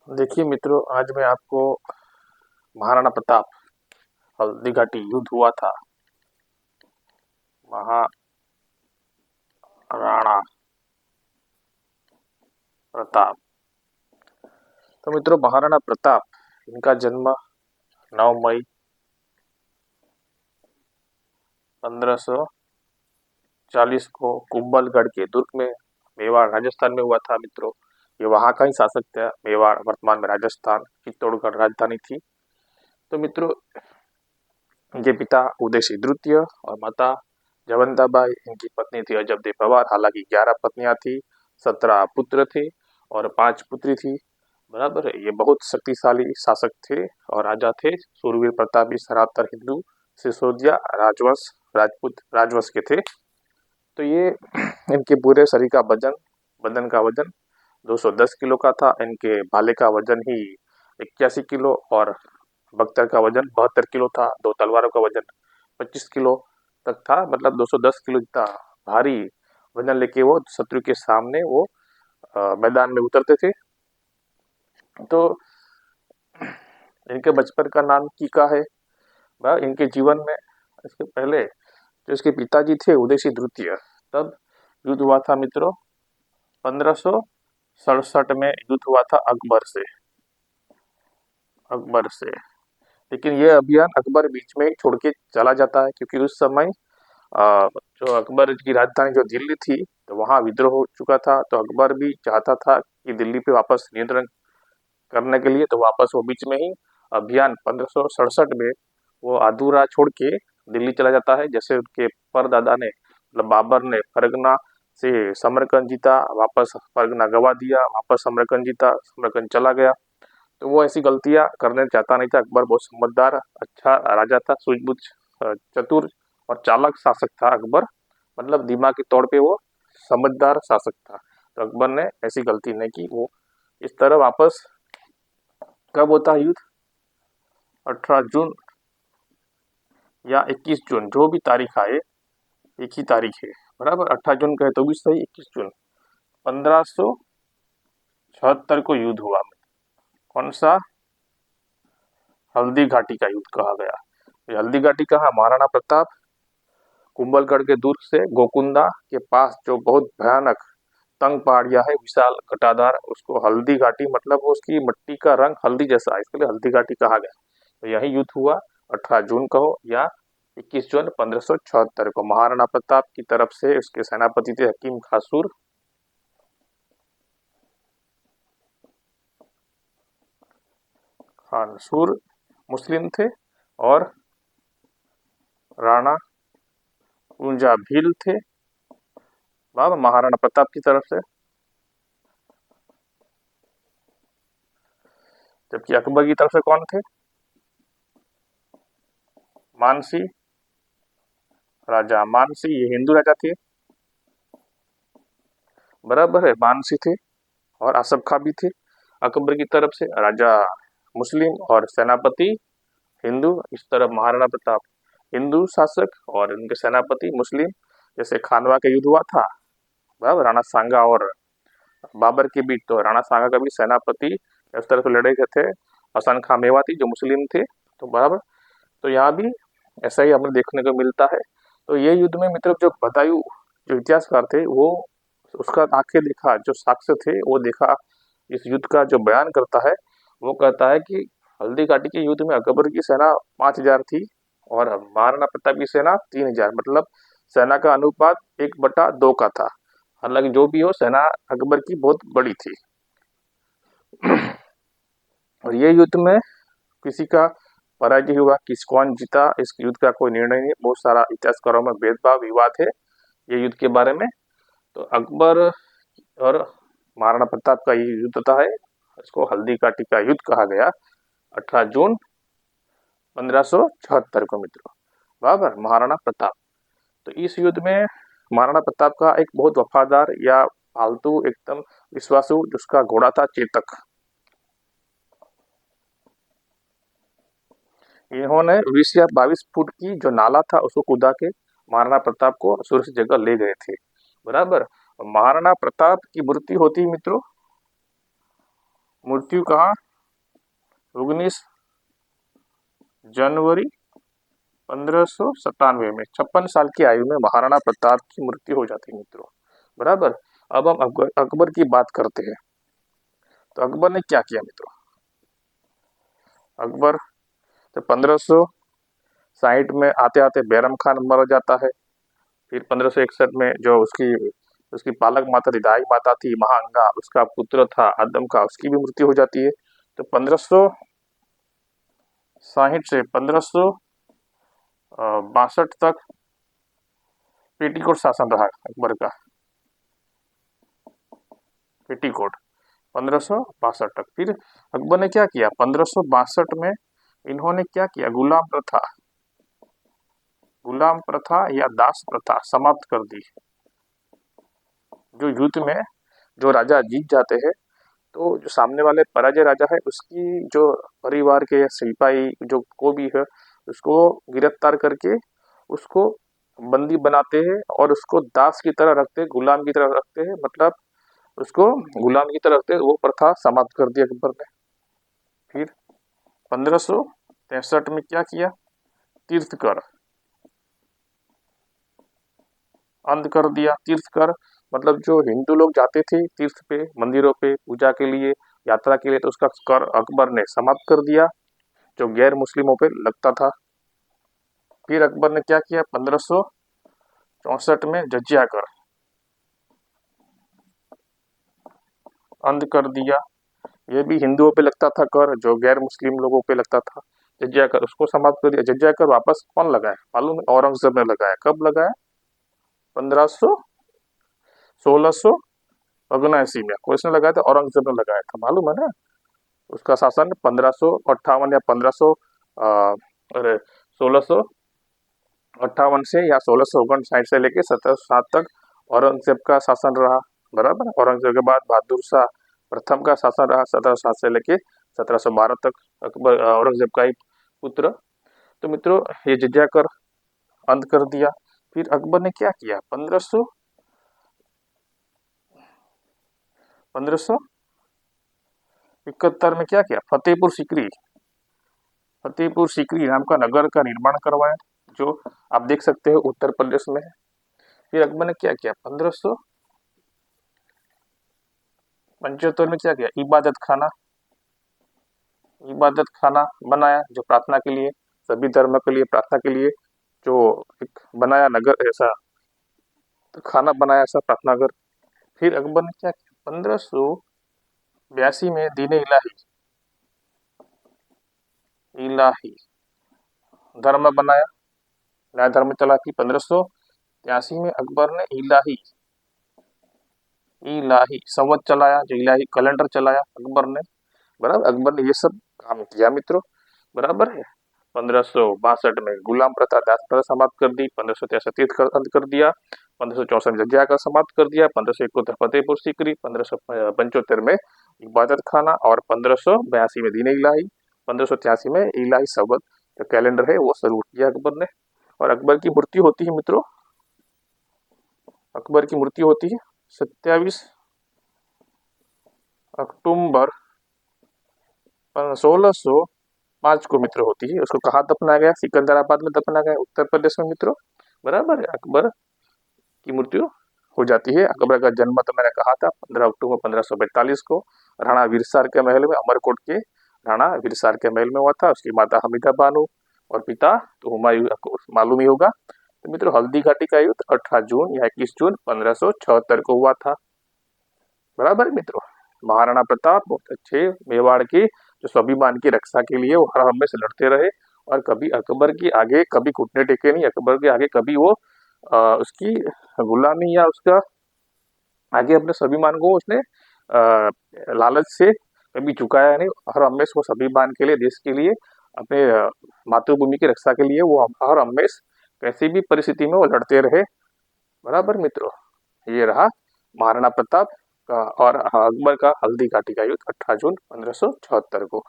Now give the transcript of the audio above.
देखिए मित्रों, आज मैं आपको महाराणा प्रताप हल्दी घाटी युद्ध हुआ था। महाराणा प्रताप। तो मित्रों, महाराणा प्रताप इनका जन्म 9 मई 1540 को कुंभलगढ़ के दुर्ग में मेवाड़ राजस्थान में हुआ था। मित्रों, ये वहाँ का ही शासक था। मेवाड़ वर्तमान में राजस्थान, चित्तौड़गढ़ राजधानी थी। तो मित्रों, इनके पिता उदयसिंह द्वितीय और माता जवंताबाई, इनकी पत्नी थी अजबदे पवार। हालांकि 11 पत्नियां थी, 17 पुत्र थे और 5 पुत्री थी। बराबर है। ये बहुत शक्तिशाली शासक थे और राजा थे। सूरवीर प्रतापी सनातन हिंदू सिसोदिया राजवंश राजपूत राजवंश के थे। तो ये इनके पूरे शरीर का वजन, बदन का वजन 210 किलो का था। इनके भाले का वजन ही 81 किलो और बख्तर का वजन 72 किलो था। 2 तलवारों का वजन 25 किलो तक था। मतलब 210 किलो इतना भारी वजन लेके वो शत्रु के सामने वो मैदान में उतरते थे। तो इनके बचपन का नाम कीका है। इनके जीवन में इसके पहले जो इसके पिताजी थे उदयसिंह द्वितीय, तब युद्ध हुआ था मित्रों 1567 में युद्ध हुआ था अकबर से। लेकिन ये अभियान अकबर बीच में ही छोड़ के चला जाता है, क्योंकि उस समय जो अकबर की राजधानी जो दिल्ली थी, तो वहाँ विद्रोह हो चुका था। तो अकबर भी चाहता था कि दिल्ली पे वापस नियंत्रण करने के लिए, तो वापस वो बीच में ही अभियान 1567 में वो अधूरा छोड़ के दिल्ली चला जाता है। जैसे उनके परदादा ने, मतलब बाबर ने फरगना से समरकंद जीता, वापस फरगना गवा दिया, वापस समरकंद जीता, समरकंद चला गया। तो वो ऐसी गलतियां करने चाहता नहीं था। अकबर बहुत समझदार अच्छा राजा था, सूझबूझ चतुर और चालाक शासक था अकबर। मतलब दिमाग के तौर पे वो समझदार शासक था। तो अकबर ने ऐसी गलती नहीं की। वो इस तरह वापस, कब होता है युद्ध? 18 जून या 21 जून, जो भी तारीख आए, एक ही तारीख है। बराबर, 18 जून कहे तो भी सही, 21 जून 1576 को युद्ध हुआ। कौन सा? हल्दी घाटी का युद्ध कहा गया। ये हल्दी घाटी कहा? महाराणा प्रताप कुंभलगढ़ के दुर्ग से गोकुंदा के पास जो बहुत भयानक तंग पहाड़ियां है, विशाल घटाधार, उसको हल्दी घाटी, मतलब वो उसकी मिट्टी का रंग हल्दी जैसा है, इसके लिए हल्दी घाटी कहा गया। तो यही युद्ध हुआ 18 जून कहो या 21 जून 1576 को। महाराणा प्रताप की तरफ से उसके सेनापति थे हकीम खानसूर मुस्लिम थे और राणा ऊंजा भील थे। बाबा महाराणा प्रताप की तरफ से। जबकि अकबर की तरफ से कौन थे? मानसी राजा। मानसी ये हिंदू राजा थे। बराबर है, मानसी थे और आसफ खां भी थे। अकबर की तरफ से राजा मुस्लिम और सेनापति हिंदू। इस तरफ महाराणा प्रताप हिंदू शासक और उनके सेनापति मुस्लिम। जैसे खानवा का युद्ध हुआ था, बराबर, राणा सांगा और बाबर के बीच, तो राणा सांगा का भी सेनापति इस तरह से लड़े गए थे हसन खां मेवाती, जो मुस्लिम थे। तो बराबर, तो यहाँ भी ऐसा ही हमें देखने को मिलता है। तो ये युद्ध में मित्र जो बदायूं जो इतिहासकार थे, वो उसका आंखें देखा जो साक्ष्य थे वो देखा, इस युद्ध का जो बयान करता है, वो कहता है कि हल्दी घाटी के युद्ध में अकबर की सेना 5,000 थी और महाराणा प्रताप की सेना 3,000। मतलब सेना का अनुपात 1/2 का था। हालांकि जो भी हो, सेना अकबर की बहुत बड़ी थी। और ये युद्ध में किसी का पराजय हुआ, किस कौन जीता, इस युद्ध का कोई निर्णय नहीं। बहुत सारा इतिहासकारों में भेदभाव विवाद है ये युद्ध के बारे में। तो अकबर और महाराणा प्रताप का ये युद्ध होता है, इसको हल्दी घाटी का युद्ध कहा गया 18 जून 1576 को मित्रों। बराबर, महाराणा प्रताप। तो इस युद्ध में महाराणा प्रताप का एक बहुत वफादार या पालतू एकदम विश्वासु जिसका घोड़ा था चेतक, इन्होंने 20 या 22 फुट की जो नाला था उसको कूदा के महाराणा प्रताप को सुरक्षित जगह ले गए थे। बराबर। महाराणा प्रताप की मूर्ति होती मित्रों, मूर्ति मृत्यु कहाँ? 19 जनवरी 1597 में 56 साल की आयु में महाराणा प्रताप की मृत्यु हो जाती है मित्रों। बराबर। अब हम अकबर की बात करते हैं। तो अकबर ने क्या किया मित्रों? अकबर तो 1560 में आते आते बैरम खान मर जाता है। फिर 1561 में जो उसकी उसकी पालक माता थी, दाई माता थी महाअंगा, उसका पुत्र था आदम का, उसकी भी मृत्यु हो जाती है। तो 1560 से 1562 तक पेटीकोट शासन रहा अकबर का। पेटीकोट 1562 तक। फिर अकबर ने क्या किया? 1562 में इन्होंने क्या किया? गुलाम प्रथा या दास प्रथा समाप्त कर दी। जो युद्ध में जो राजा जीत जाते हैं, तो जो सामने वाले पराजय राजा है, उसकी जो परिवार के या सिपाही जो को भी है, उसको गिरफ्तार करके उसको बंदी बनाते हैं और उसको दास की तरह रखते हैं, गुलाम की तरह रखते हैं, मतलब उसको गुलाम की तरह रखते हैं। वो प्रथा समाप्त कर दी अकबर ने। फिर 1563 में क्या किया? तीर्थ कर अंत कर दिया। तीर्थ कर मतलब जो हिंदू लोग जाते थे तीर्थ पे, मंदिरों पे पूजा के लिए, यात्रा के लिए, तो उसका कर अकबर ने समाप्त कर दिया, जो गैर मुस्लिमों पे लगता था। फिर अकबर ने क्या किया? 1564 में जजिया कर अंत कर दिया। ये भी हिंदुओं पे लगता था कर, जो गैर मुस्लिम लोगों पे लगता था। जजिया कर उसको समाप्त कर दिया। जजिया कर वापस कौन लगाया मालूम है? औरंगजेब ने लगाया। कब लगाया? 1679 में। किसने लगाया था? औरंगजेब ने लगाया था, मालूम है ना? उसका शासन 1558 या 1500 अरे 1658 से या 1659 से लेके 1707 तक औरंगजेब का शासन रहा। बराबर। औरंगजेब के बाद बहादुर शाह प्रथम का शासन रहा 1707 से लेके 1712 तक, अकबर औरंगजेब का ही पुत्र। तो मित्रों, ये जजिया कर अंत कर दिया। फिर अकबर ने क्या किया? 1571 में क्या किया? फतेहपुर सीकरी नाम का नगर का निर्माण करवाया, जो आप देख सकते हो उत्तर प्रदेश में है। फिर अकबर ने क्या किया? 1575 में क्या किया? इबादत खाना बनाया, जो प्रार्थना के लिए, सभी धर्म के लिए प्रार्थना के लिए जो एक बनाया नगर, ऐसा तो खाना बनाया, ऐसा प्रार्थना घर। फिर अकबर ने क्या किया? 1582 में दीन इलाही धर्म बनाया, नया धर्म चला। कि 1583 में अकबर ने इलाही संवत चलाया, जो इलाही कैलेंडर चलाया अकबर ने। बराबर। अकबर ने ये सब काम किया मित्रों। बराबर है। 1562 में गुलाम प्रथा दास प्रथा समाप्त कर दी। 1563 तीर्थ कर अंत कर दिया। 1564 में जजिया का समाप्त कर दिया। 1571 फतेहपुर सीकरी। 1575 में इबादत खाना और 1582 में दीन इलाही। 1583 में इलाही सवत जो कैलेंडर है वो शुरू किया अकबर ने। और अकबर की मृत्यु होती है मित्रों, अकबर की मृत्यु होती है 27 अक्टूबर 1605 को मित्र होती है। उसको कहाँ दफनाया गया? सिकंदराबाद में दफनाया गया, उत्तर प्रदेश में मित्रों। बराबर है। अकबर की मृत्यु हो जाती है। अकबर का जन्म तो मैंने कहा था 15 अक्टूबर 1542 को राणा वीरसार के महल में, अमरकोट के राणा वीरसार के महल में हुआ था। उसकी माता हमीदा बानो और पिता तो हुमायूं, आपको मालूम ही होगा। तो मित्रों, हल्दी घाटी का युद्ध 18 जून या 21 जून 1576 को हुआ था। बराबर मित्रों। महाराणा प्रताप बहुत अच्छे मेवाड़ की जो स्वाभिमान की रक्षा के लिए वो हर हमेशा लड़ते रहे, और कभी अकबर की आगे कभी घुटने टेके नहीं। अकबर के आगे कभी वो उसकी गुलामी या उसका आगे अपने स्वाभिमान को उसने लालच से कभी झुकाया नहीं। हर हमेशा वो स्वाभिमान के लिए, देश के लिए, अपने मातृभूमि की रक्षा के लिए वो हर हमेशा कैसी भी परिस्थिति में वो लड़ते रहे। बराबर मित्रों। ये रहा महाराणा प्रताप का और अकबर का हल्दी घाटी का युद्ध 18 जून 1576 को।